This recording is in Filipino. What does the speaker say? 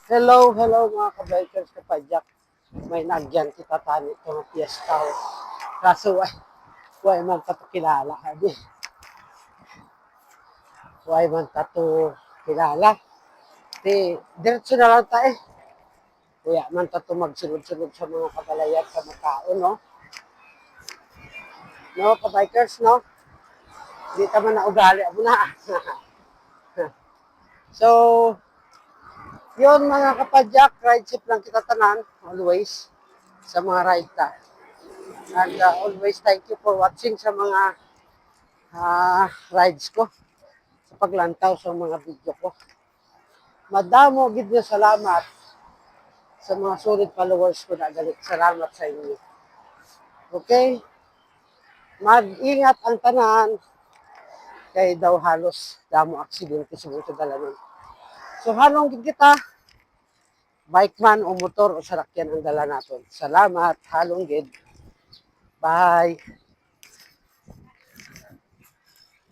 Hello, hello mga ka-bikers, kapadyak. May nagyan kita tani ito ng piyesta. Kaso why man tato kilala. Sabi, why man tato kilala. Di, diretso na lang tayo. Kuya man tato magsunod-sunod sa mga kabalayan sa mga tao, no? No, ka-bikers, no? Di tama na ugali. Abo na. So, yun mga kapadyak, ride ship lang kita tanan, always, sa mga ride ta. And always thank you for watching sa mga rides ko, sa paglantaw sa mga video ko. Madamo gid nga salamat sa mga solid followers ko na galit. Salamat sa inyo. Okay? Mag-ingat ang tanan kay daw halos damo aksidente sa mga dalaman. So halong gid kita, bike man o motor o sarakyan ang dala naton. Salamat, halong gid. Bye.